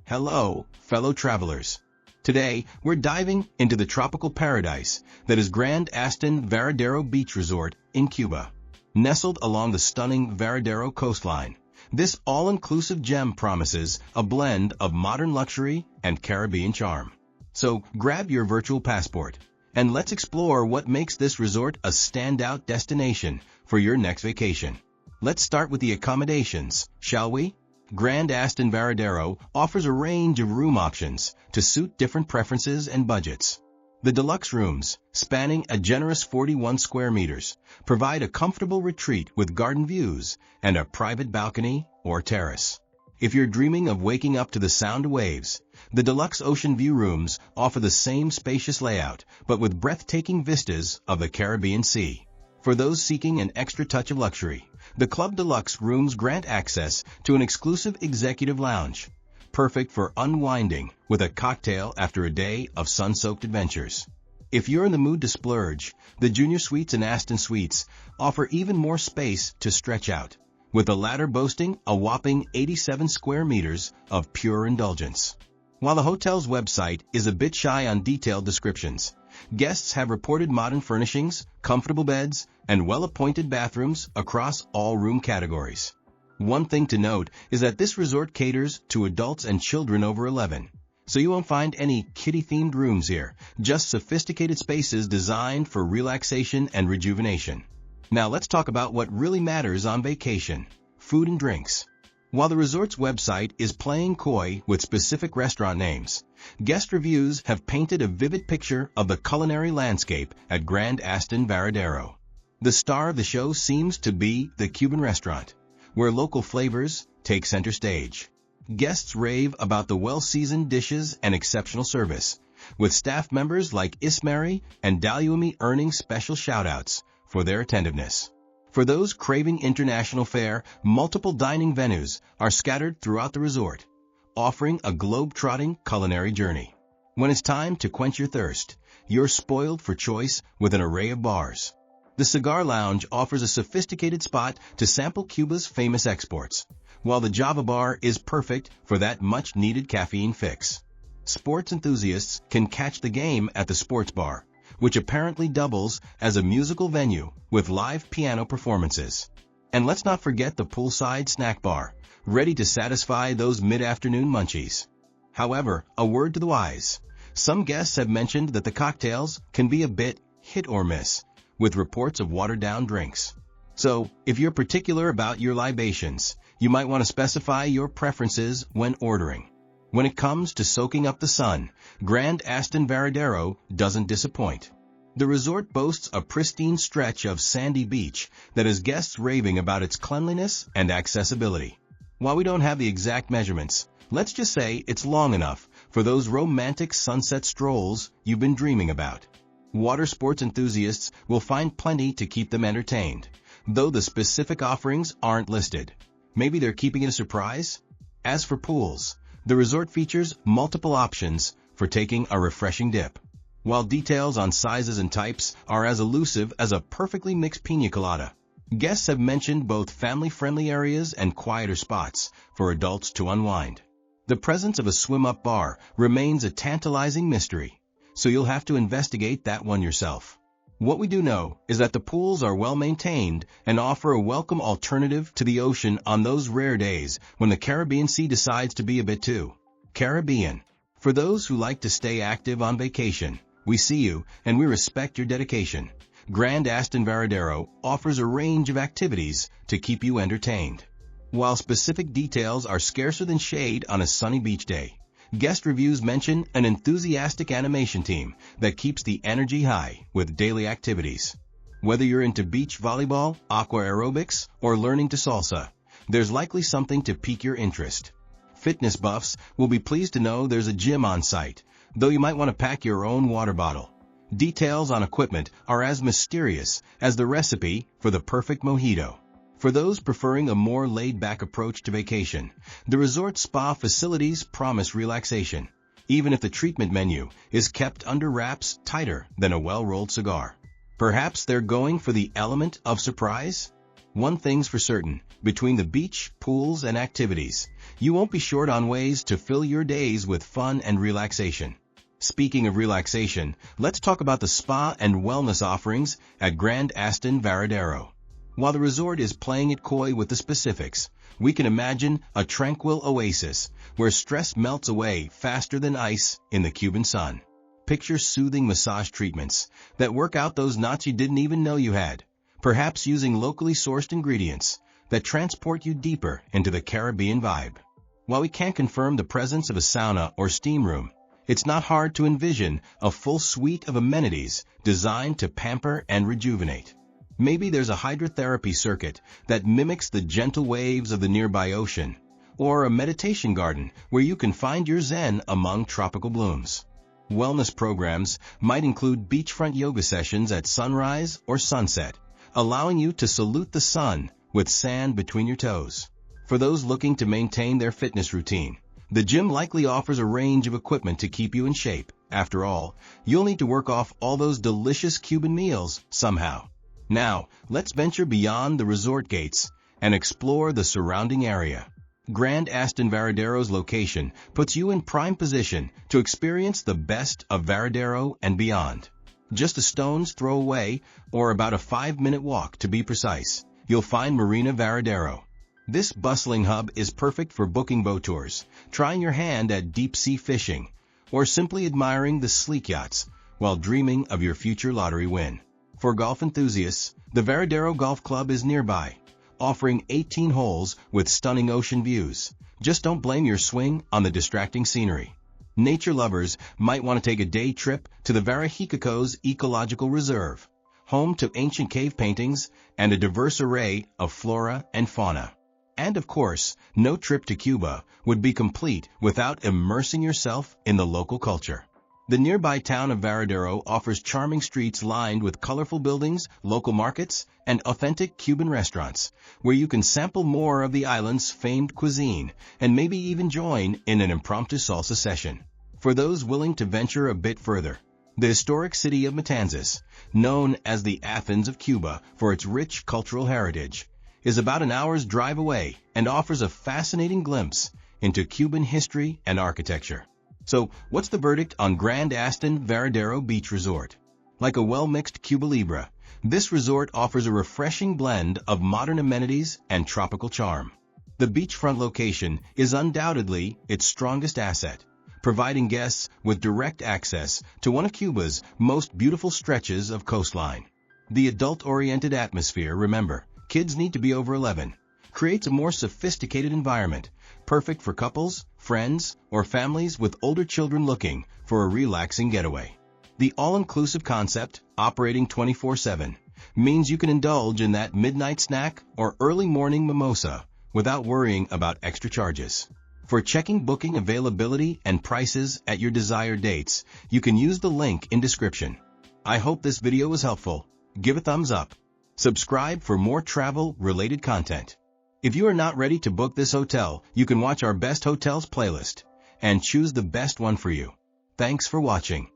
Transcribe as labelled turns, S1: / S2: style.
S1: Hello, fellow travelers. Today, we're diving into the tropical paradise that is Grand Aston Varadero Beach Resort in Cuba. Nestled along the stunning Varadero coastline, this all-inclusive gem promises a blend of modern luxury and Caribbean charm. So grab your virtual passport, and let's explore what makes this resort a standout destination for your next vacation. Let's start with the accommodations, shall we? Grand Aston Varadero offers a range of room options to suit different preferences and budgets. The deluxe rooms, spanning a generous 41 square meters, provide a comfortable retreat with garden views and a private balcony or terrace. If you're dreaming of waking up to the sound of waves, the deluxe ocean view rooms offer the same spacious layout, but with breathtaking vistas of the Caribbean Sea. For those seeking an extra touch of luxury, the Club Deluxe rooms grant access to an exclusive executive lounge, perfect for unwinding with a cocktail after a day of sun-soaked adventures. If you're in the mood to splurge, the Junior Suites and Aston Suites offer even more space to stretch out, with the latter boasting a whopping 87 square meters of pure indulgence. While the hotel's website is a bit shy on detailed descriptions, guests have reported modern furnishings, comfortable beds, and well-appointed bathrooms across all room categories. One thing to note is that this resort caters to adults and children over 11, so you won't find any kiddie-themed rooms here, just sophisticated spaces designed for relaxation and rejuvenation. Now let's talk about what really matters on vacation: food and drinks. While the resort's website is playing coy with specific restaurant names, guest reviews have painted a vivid picture of the culinary landscape at Grand Aston Varadero. The star of the show seems to be the Cuban restaurant, where local flavors take center stage. Guests rave about the well-seasoned dishes and exceptional service, with staff members like Ismary and Dalyumi earning special shout-outs for their attentiveness. For those craving international fare, multiple dining venues are scattered throughout the resort, offering a globe-trotting culinary journey. When it's time to quench your thirst, you're spoiled for choice with an array of bars. The Cigar Lounge offers a sophisticated spot to sample Cuba's famous exports, while the Java Bar is perfect for that much-needed caffeine fix. Sports enthusiasts can catch the game at the Sports Bar, which apparently doubles as a musical venue with live piano performances. And let's not forget the poolside snack bar, ready to satisfy those mid-afternoon munchies. However, a word to the wise: some guests have mentioned that the cocktails can be a bit hit or miss, with reports of watered-down drinks. So, if you're particular about your libations, you might want to specify your preferences when ordering. When it comes to soaking up the sun, Grand Aston Varadero doesn't disappoint. The resort boasts a pristine stretch of sandy beach that has guests raving about its cleanliness and accessibility. While we don't have the exact measurements, let's just say it's long enough for those romantic sunset strolls you've been dreaming about. Water sports enthusiasts will find plenty to keep them entertained, though the specific offerings aren't listed. Maybe they're keeping it a surprise? As for pools, the resort features multiple options for taking a refreshing dip. While details on sizes and types are as elusive as a perfectly mixed piña colada, guests have mentioned both family-friendly areas and quieter spots for adults to unwind. The presence of a swim-up bar remains a tantalizing mystery, so you'll have to investigate that one yourself. What we do know is that the pools are well maintained and offer a welcome alternative to the ocean on those rare days when the Caribbean Sea decides to be a bit too Caribbean. For those who like to stay active on vacation, we see you and we respect your dedication. Grand Aston Varadero offers a range of activities to keep you entertained. While specific details are scarcer than shade on a sunny beach day, guest reviews mention an enthusiastic animation team that keeps the energy high with daily activities. Whether you're into beach volleyball, aqua aerobics, or learning to salsa, there's likely something to pique your interest. Fitness buffs will be pleased to know there's a gym on site, though you might want to pack your own water bottle. Details on equipment are as mysterious as the recipe for the perfect mojito. For those preferring a more laid-back approach to vacation, the resort spa facilities promise relaxation, even if the treatment menu is kept under wraps tighter than a well-rolled cigar. Perhaps they're going for the element of surprise? One thing's for certain, between the beach, pools, and activities, you won't be short on ways to fill your days with fun and relaxation. Speaking of relaxation, let's talk about the spa and wellness offerings at Grand Aston Varadero. While the resort is playing it coy with the specifics, we can imagine a tranquil oasis where stress melts away faster than ice in the Cuban sun. Picture soothing massage treatments that work out those knots you didn't even know you had, perhaps using locally sourced ingredients that transport you deeper into the Caribbean vibe. While we can't confirm the presence of a sauna or steam room, it's not hard to envision a full suite of amenities designed to pamper and rejuvenate. Maybe there's a hydrotherapy circuit that mimics the gentle waves of the nearby ocean, or a meditation garden where you can find your zen among tropical blooms. Wellness programs might include beachfront yoga sessions at sunrise or sunset, allowing you to salute the sun with sand between your toes. For those looking to maintain their fitness routine, the gym likely offers a range of equipment to keep you in shape. After all, you'll need to work off all those delicious Cuban meals somehow. Now, let's venture beyond the resort gates and explore the surrounding area. Grand Aston Varadero's location puts you in prime position to experience the best of Varadero and beyond. Just a stone's throw away, or about a 5-minute walk to be precise, you'll find Marina Varadero. This bustling hub is perfect for booking boat tours, trying your hand at deep-sea fishing, or simply admiring the sleek yachts while dreaming of your future lottery win. For golf enthusiasts, the Varadero Golf Club is nearby, offering 18 holes with stunning ocean views. Just don't blame your swing on the distracting scenery. Nature lovers might want to take a day trip to the Varejicacos Ecological Reserve, home to ancient cave paintings and a diverse array of flora and fauna. And of course, no trip to Cuba would be complete without immersing yourself in the local culture. The nearby town of Varadero offers charming streets lined with colorful buildings, local markets, and authentic Cuban restaurants, where you can sample more of the island's famed cuisine and maybe even join in an impromptu salsa session. For those willing to venture a bit further, the historic city of Matanzas, known as the Athens of Cuba for its rich cultural heritage, is about an hour's drive away and offers a fascinating glimpse into Cuban history and architecture. So, what's the verdict on Grand Aston Varadero Beach Resort? Like a well-mixed Cuba Libre, this resort offers a refreshing blend of modern amenities and tropical charm. The beachfront location is undoubtedly its strongest asset, providing guests with direct access to one of Cuba's most beautiful stretches of coastline. The adult-oriented atmosphere, remember, kids need to be over 11, creates a more sophisticated environment, perfect for couples, friends, or families with older children looking for a relaxing getaway. The all-inclusive concept, operating 24/7, means you can indulge in that midnight snack or early morning mimosa without worrying about extra charges. For checking booking availability and prices at your desired dates, you can use the link in description. I hope this video was helpful. Give a thumbs up. Subscribe for more travel-related content. If you are not ready to book this hotel, you can watch our Best Hotels playlist and choose the best one for you. Thanks for watching.